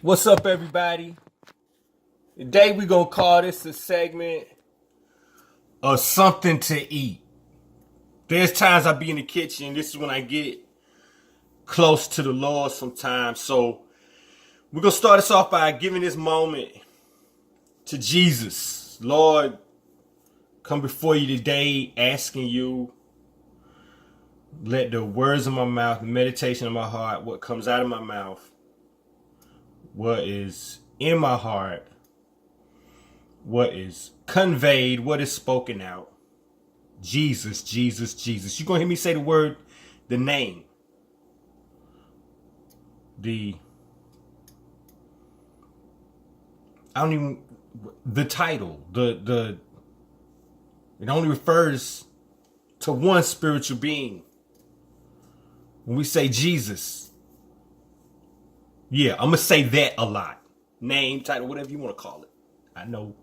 What's up, everybody? Today we're gonna call this a segment of something to eat. There's times I be in the kitchen. This is when I get close to the Lord sometimes. So we're gonna start us off by giving this moment to Jesus. Lord, come before you today asking you, let the words of my mouth, the meditation of my heart, what comes out of my mouth, what is in my heart, what is conveyed, what is spoken out. Jesus, Jesus, Jesus. You're going to hear me say the name. The title. It only refers to one spiritual being. When we say Jesus, yeah, I'm going to say that a lot. Name, title, whatever you want to call it. I know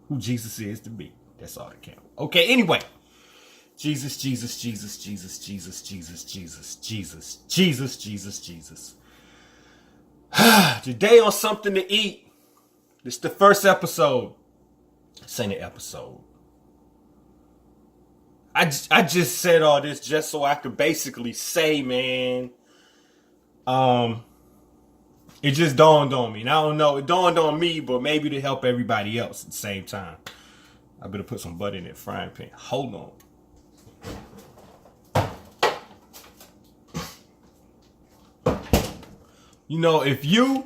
who Jesus is to me. That's all that counts. Okay, anyway. Jesus, Jesus, Jesus, Jesus, Jesus, Jesus, Jesus, Jesus, Jesus, Jesus, Jesus. Today on Something to Eat. This is the first episode. This ain't an episode. I just said all this just so I could basically say, man, it just dawned on me. And I don't know, it dawned on me, but maybe to help everybody else at the same time. I better put some butter in that frying pan. Hold on. You know, if you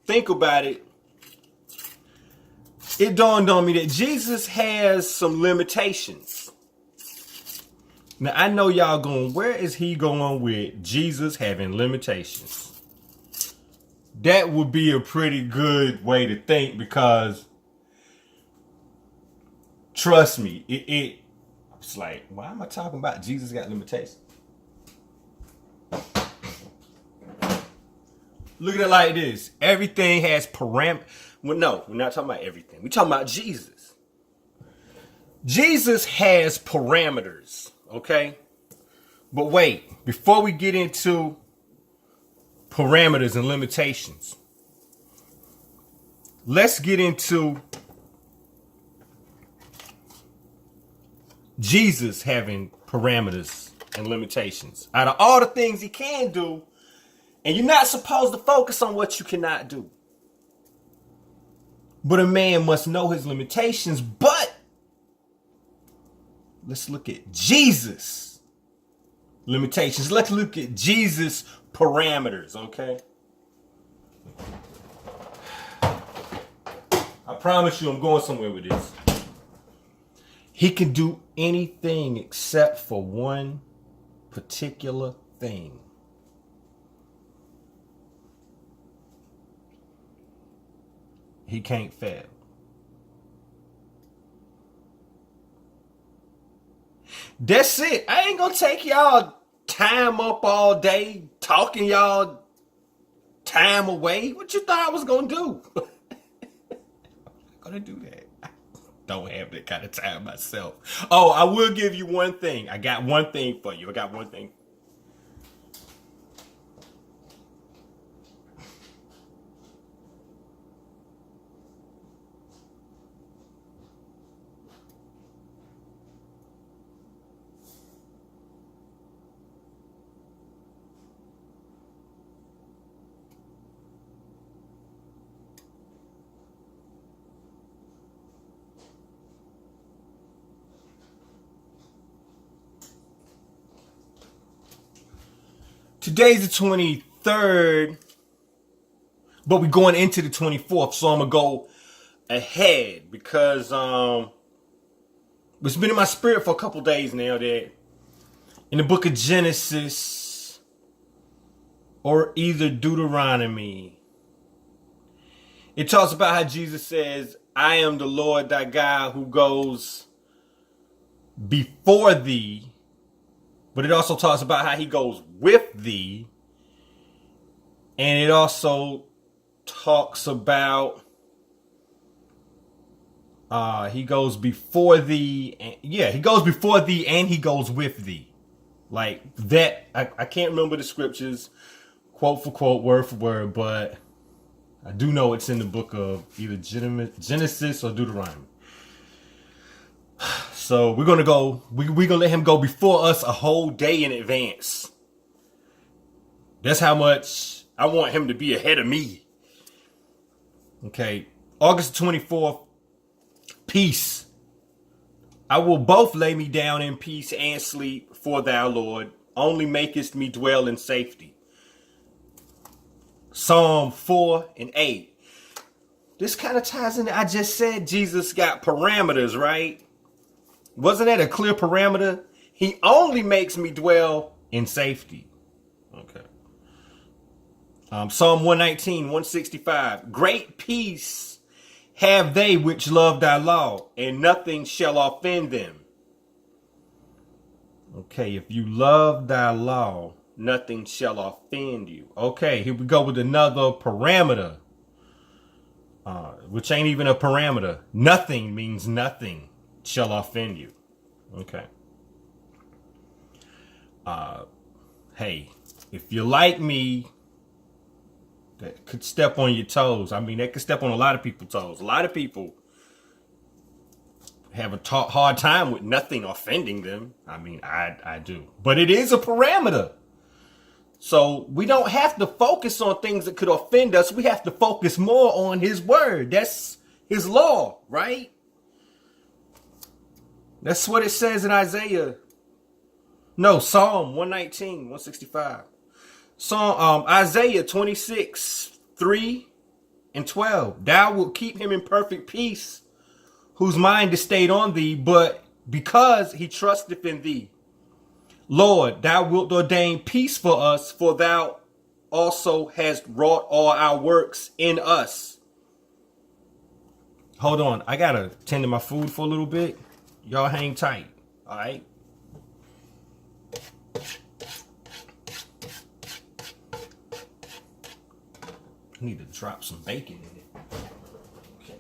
think about it, it dawned on me that Jesus has some limitations. Now, I know y'all going, where is he going with Jesus having limitations? That would be a pretty good way to think, because trust me, it's like, why am I talking about Jesus got limitations? Look at it like this. Everything has parameters. Well, no, we're not talking about everything. We're talking about Jesus. Jesus has parameters, okay? But wait, before we get into parameters and limitations, let's get into Jesus having parameters and limitations. Out of all the things he can do, and you're not supposed to focus on what you cannot do. But a man must know his limitations. But let's look at Jesus' limitations. Let's look at Jesus' parameters, okay? I promise you I'm going somewhere with this. He can do anything except for one particular thing. He can't fail. That's it. I ain't gonna take y'all time up all day talking y'all time away. What you thought I was gonna do? I'm not gonna do that. I don't have that kind of time myself. Oh, I will give you one thing. I got one thing for you. Today's the 23rd, but we're going into the 24th, so I'm gonna go ahead because it's been in my spirit for a couple days now that in the book of Genesis or either Deuteronomy, it talks about how Jesus says, I am the Lord thy God who goes before thee. But it also talks about how he goes with thee. And it also talks about he goes before thee. He goes before thee and he goes with thee. Like that, I can't remember the scriptures, quote for quote, word for word, but I do know it's in the book of either Genesis or Deuteronomy. So we're gonna go. We're gonna let him go before us a whole day in advance. That's how much I want him to be ahead of me. Okay, August 24th. Peace. I will both lay me down in peace and sleep, for thou, Lord, only makest me dwell in safety. Psalm 4 and 8. This kind of ties in. I just said Jesus got parameters, right? Wasn't that a clear parameter? He only makes me dwell in safety. Okay. Psalm 119, 165. Great peace have they which love thy law, and nothing shall offend them. Okay, if you love thy law, nothing shall offend you. Okay, here we go with another parameter, which ain't even a parameter. Nothing means nothing shall offend you. Okay. Hey, if you like me, that could step on your toes. I mean, that could step on a lot of people's toes. A lot of people have a hard time with nothing offending them. I mean, I do. But it is a parameter. So we don't have to focus on things that could offend us. We have to focus more on his word. That's his law, right? That's what it says in Isaiah. No, Psalm 119, 165. Isaiah 26, 3 and 12. Thou wilt keep him in perfect peace, whose mind is stayed on thee, but because he trusteth in thee. Lord, thou wilt ordain peace for us, for thou also hast wrought all our works in us. Hold on, I gotta tend to my food for a little bit. Y'all hang tight, all right? I need to drop some bacon in it. Okay.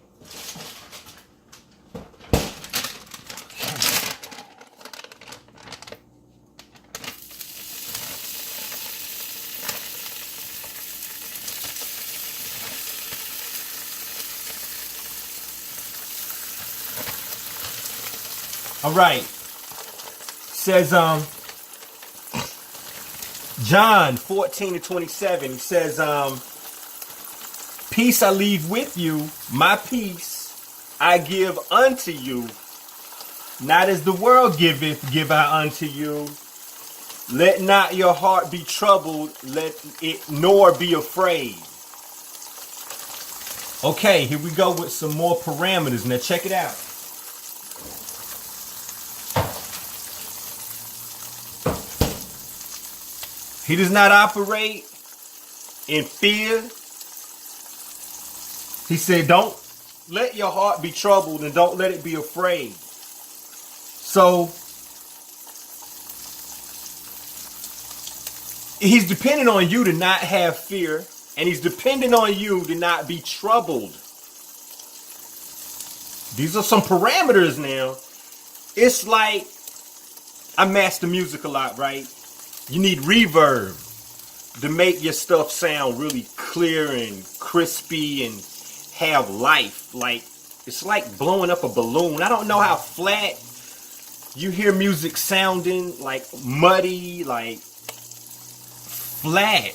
All right. Says John 14 to 27. He says peace I leave with you, my peace I give unto you. Not as the world giveth, give I unto you. Let not your heart be troubled, let it nor be afraid. Okay, here we go with some more parameters. Now check it out. He does not operate in fear. He said, don't let your heart be troubled and don't let it be afraid. So he's depending on you to not have fear, and he's depending on you to not be troubled. These are some parameters now. It's like I master music a lot, right? You need reverb to make your stuff sound really clear and crispy and have life. Like, it's like blowing up a balloon. I don't know how flat you hear music sounding, like muddy, like flat.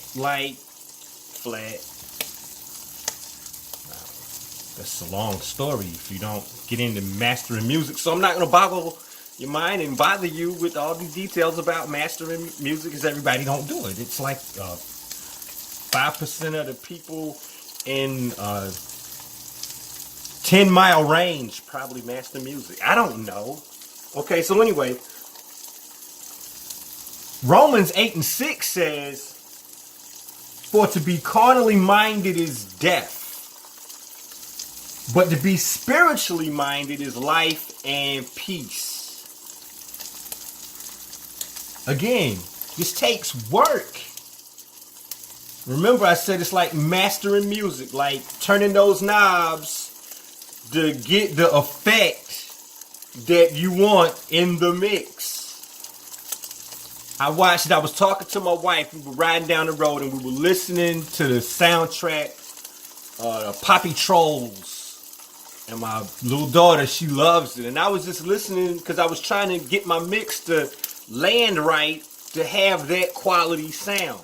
That's a long story if you don't get into mastering music. So I'm not going to boggle your mind and bother you with all these details about mastering music, because everybody don't do it. It's like 5% of the people in 10-mile range probably master music. I don't know. Okay, so anyway, Romans 8 and 6 says, for to be carnally minded is death, but to be spiritually minded is life and peace. Again, this takes work. Remember, I said it's like mastering music, like turning those knobs to get the effect that you want in the mix. I was talking to my wife. We were riding down the road and we were listening to the soundtrack, Poppy Trolls. And my little daughter, she loves it. And I was just listening because I was trying to get my mix to land right to have that quality sound.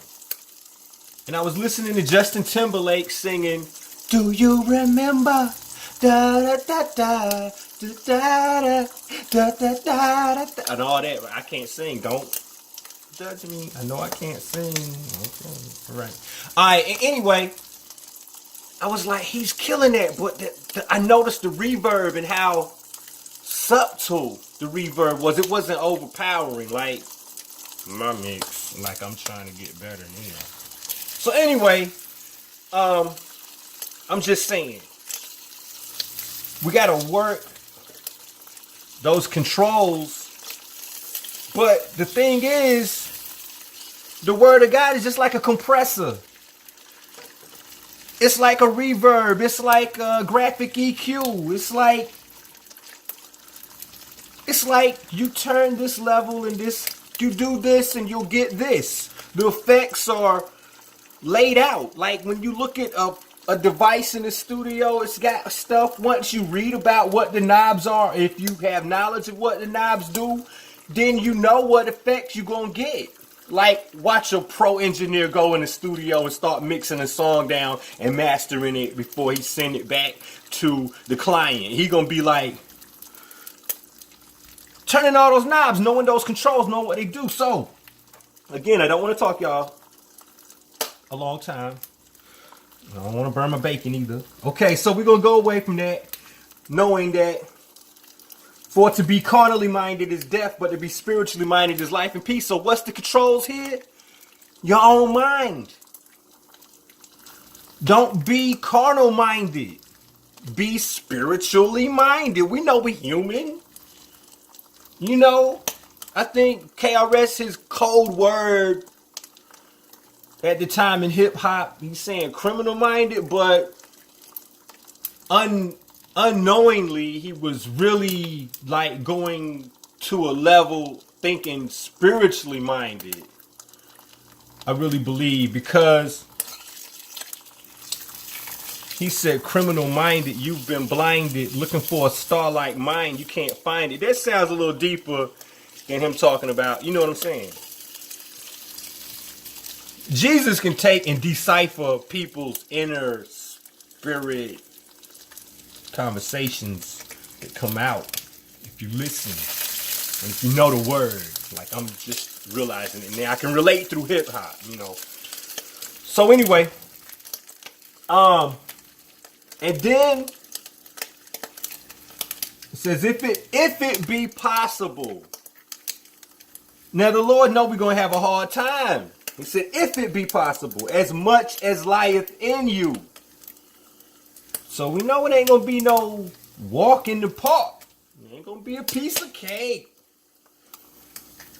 And I was listening to Justin Timberlake singing, "Do you remember? Da da da da da da da da da da," and all that. I can't sing. Don't judge me. I know I can't sing. Okay, all right. All right. Anyway, I was like, he's killing that, but I noticed the reverb and how subtle the reverb was. It wasn't overpowering like my mix. Like I'm trying to get better now. So anyway, I'm just saying, we gotta work those controls. But the thing is, the word of God is just like a compressor. It's like a reverb. It's like a graphic EQ. It's like you turn this level and this, you do this and you'll get this. The effects are laid out. Like when you look at a device in the studio, it's got stuff. Once you read about what the knobs are, if you have knowledge of what the knobs do, then you know what effects you're going to get. Like, watch a pro engineer go in the studio and start mixing a song down and mastering it before he send it back to the client. He gonna be like, turning all those knobs, knowing those controls, knowing what they do. So, again, I don't want to talk y'all a long time. I don't want to burn my bacon either. Okay, so we're gonna go away from that, knowing that for to be carnally minded is death, but to be spiritually minded is life and peace. So what's the controls here? Your own mind. Don't be carnal minded. Be spiritually minded. We know we're human. You know, I think KRS, his code word at the time in hip hop, he's saying criminal minded, but unknowingly, he was really like going to a level thinking spiritually minded. I really believe, because he said criminal minded, you've been blinded, looking for a star-like mind, you can't find it. That sounds a little deeper than him talking about, you know what I'm saying? Jesus can take and decipher people's inner spirit conversations that come out if you listen and if you know the word. Like, I'm just realizing it now. I can relate through hip hop, you know. So anyway, and then it says, if it be possible. Now the Lord know we're gonna have a hard time. He said, if it be possible, as much as lieth in you. So we know it ain't gonna be no walk in the park. It ain't gonna be a piece of cake.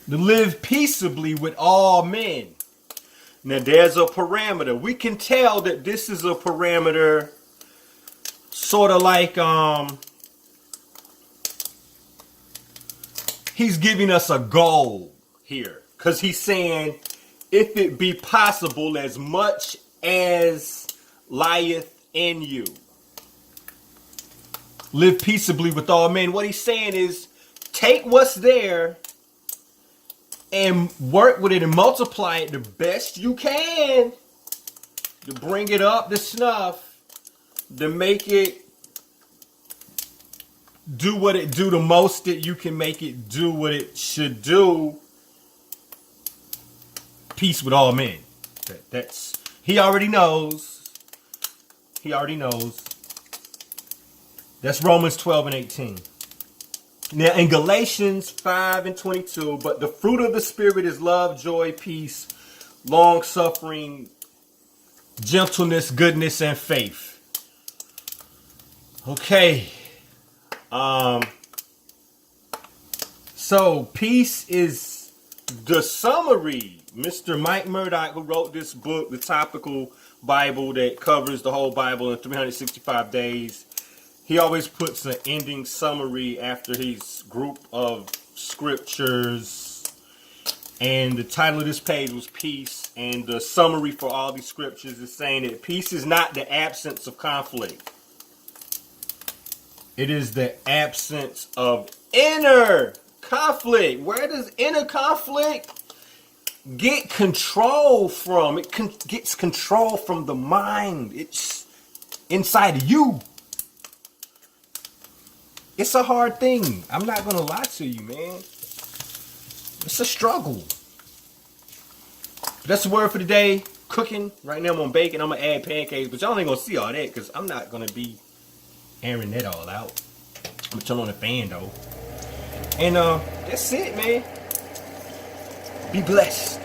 To live peaceably with all men. Now there's a parameter. We can tell that this is a parameter sort of like he's giving us a goal here. Because he's saying, if it be possible, as much as lieth in you. Live peaceably with all men. What he's saying is, take what's there and work with it and multiply it the best you can to bring it up to snuff, to make it do what it do the most that you can make it do what it should do. Peace with all men. That's he already knows. He already knows. That's Romans 12 and 18. Now in Galatians 5 and 22, but the fruit of the Spirit is love, joy, peace, long suffering, gentleness, goodness, and faith. Okay. So peace is the summary. Mr. Mike Murdock, who wrote this book, the topical Bible that covers the whole Bible in 365 days, he always puts an ending summary after his group of scriptures. And the title of this page was Peace. And the summary for all these scriptures is saying that peace is not the absence of conflict. It is the absence of inner conflict. Where does inner conflict get control from? It gets control from the mind. It's inside of you. It's a hard thing. I'm not going to lie to you, man. It's a struggle. That's the word for the day. Cooking. Right now I'm on bacon. I'm going to add pancakes. But y'all ain't going to see all that because I'm not going to be airing that all out. I'm going to turn on the fan, though. And that's it, man. Be blessed.